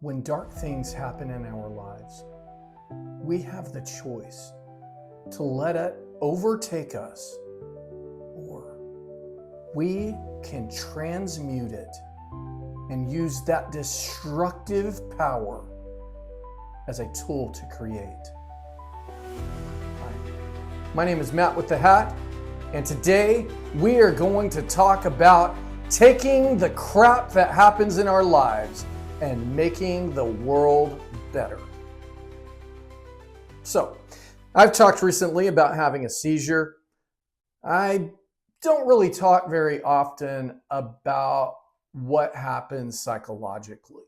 When dark things happen in our lives, we have the choice to let it overtake us, or we can transmute it and use that destructive power as a tool to create. Hi, my name is Matt with the Hat, and today we are going to talk about taking the crap that happens in our lives and making the world better. So, I've talked recently about having a seizure. I don't really talk very often about what happens psychologically.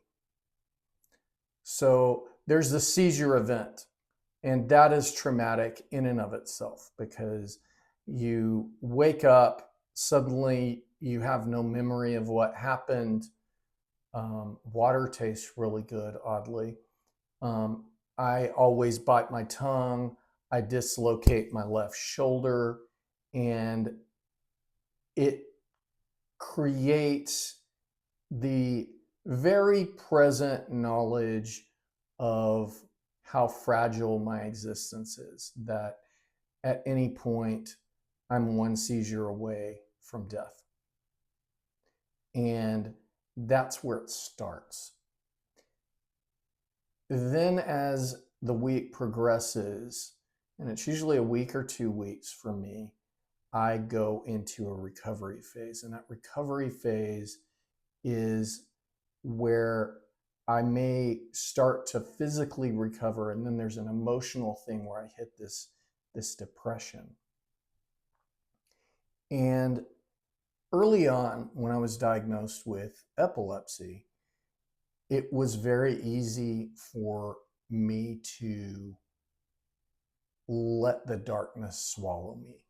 So, there's the seizure event, and that is traumatic in and of itself because you wake up, suddenly you have no memory of what happened. Water tastes really good, oddly. I always bite my tongue. I dislocate my left shoulder, and it creates the very present knowledge of how fragile my existence is, that at any point I'm one seizure away from death. And that's where it starts. Then as the week progresses, and it's usually a week or 2 weeks for me, I go into a recovery phase. And that recovery phase is where I may start to physically recover, and then there's an emotional thing where I hit this depression. And early on, when I was diagnosed with epilepsy, it was very easy for me to let the darkness swallow me.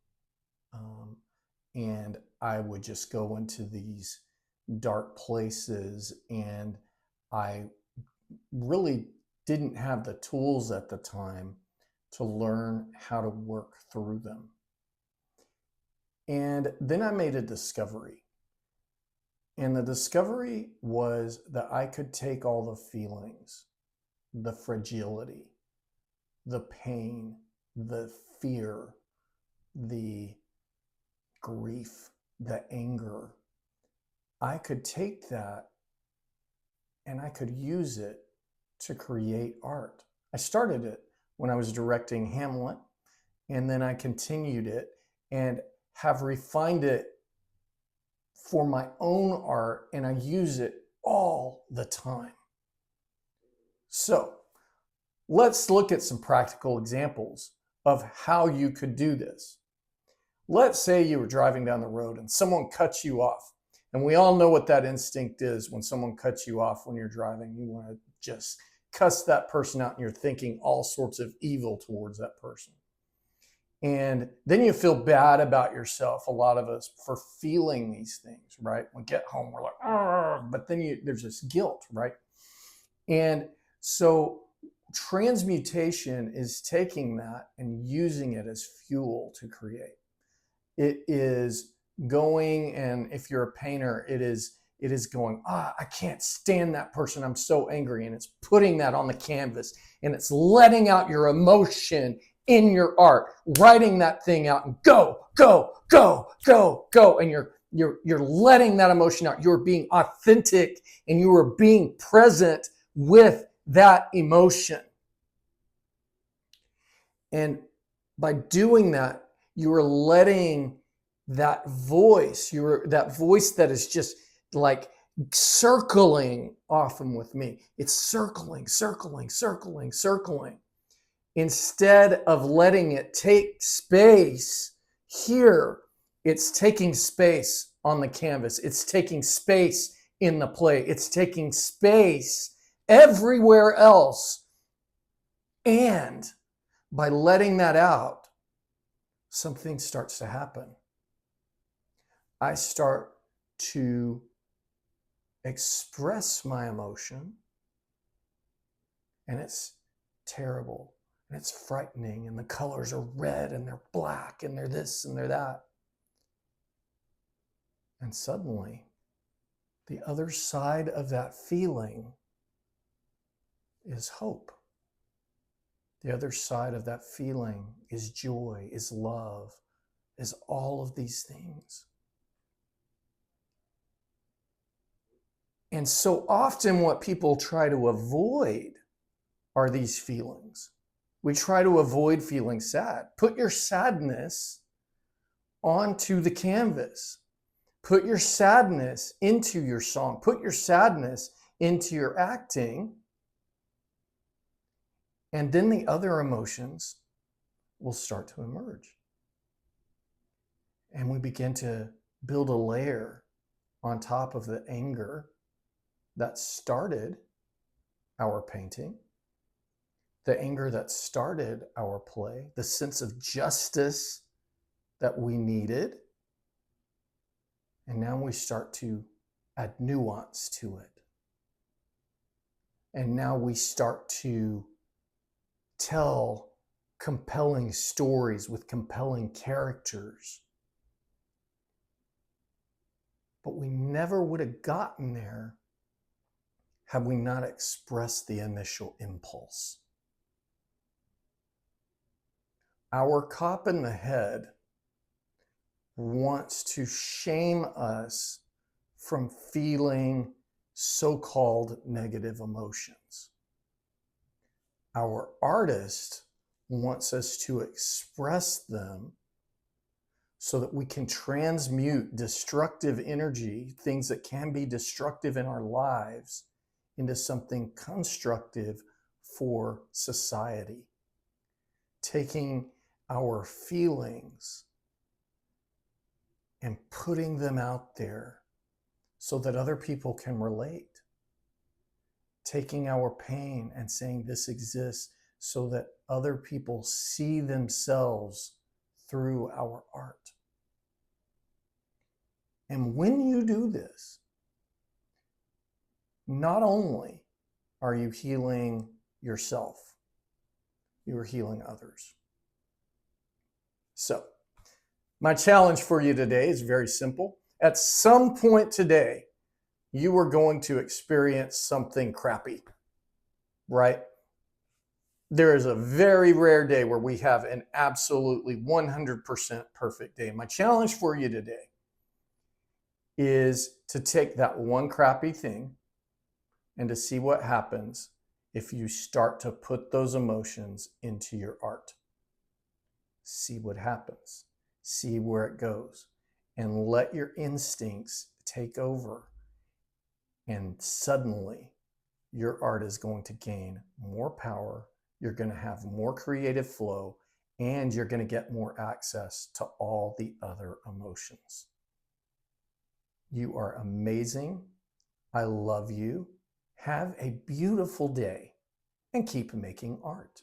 And I would just go into these dark places, and I really didn't have the tools at the time to learn how to work through them. And then I made a discovery. And the discovery was that I could take all the feelings, the fragility, the pain, the fear, the grief, the anger. I could take that and I could use it to create art. I started it when I was directing Hamlet, and then I continued it and have refined it for my own art, and I use it all the time. So let's look at some practical examples of how you could do this. Let's say you were driving down the road and someone cuts you off. And we all know what that instinct is when someone cuts you off when you're driving. You want to just cuss that person out, and you're thinking all sorts of evil towards that person. And then you feel bad about yourself, a lot of us, for feeling these things, right? When we get home, we're like, "Argh," but then there's this guilt, right? And so transmutation is taking that and using it as fuel to create. It is going, and if you're a painter, it is going, I can't stand that person, I'm so angry. And it's putting that on the canvas, and it's letting out your emotion in your art, writing that thing out, and go, and you're letting that emotion out. You're being authentic, and you are being present with that emotion. And by doing that, you are letting that voice that is just like circling often with me. It's circling. Instead of letting it take space here, it's taking space on the canvas. It's taking space in the play. It's taking space everywhere else. And by letting that out, something starts to happen. I start to express my emotion, and it's terrible. And it's frightening, and the colors are red, and they're black, and they're this, and they're that. And suddenly, the other side of that feeling is hope. The other side of that feeling is joy, is love, is all of these things. And so often what people try to avoid are these feelings. We try to avoid feeling sad. Put your sadness onto the canvas. Put your sadness into your song. Put your sadness into your acting. And then the other emotions will start to emerge. And we begin to build a layer on top of the anger that started our painting, the anger that started our play, the sense of justice that we needed. And now we start to add nuance to it. And now we start to tell compelling stories with compelling characters. But we never would have gotten there had we not expressed the initial impulse. Our cop in the head wants to shame us from feeling so-called negative emotions. Our artist wants us to express them so that we can transmute destructive energy, things that can be destructive in our lives, into something constructive for society. Taking our feelings and putting them out there so that other people can relate. Taking our pain and saying this exists so that other people see themselves through our art. And when you do this, not only are you healing yourself, you are healing others. So, my challenge for you today is very simple. At some point today, you are going to experience something crappy, right? There is a very rare day where we have an absolutely 100% perfect day. My challenge for you today is to take that one crappy thing and to see what happens if you start to put those emotions into your art. See what happens. See where it goes. And let your instincts take over. And suddenly, your art is going to gain more power. You're going to have more creative flow, and you're going to get more access to all the other emotions. You are amazing. I love you. Have a beautiful day and keep making art.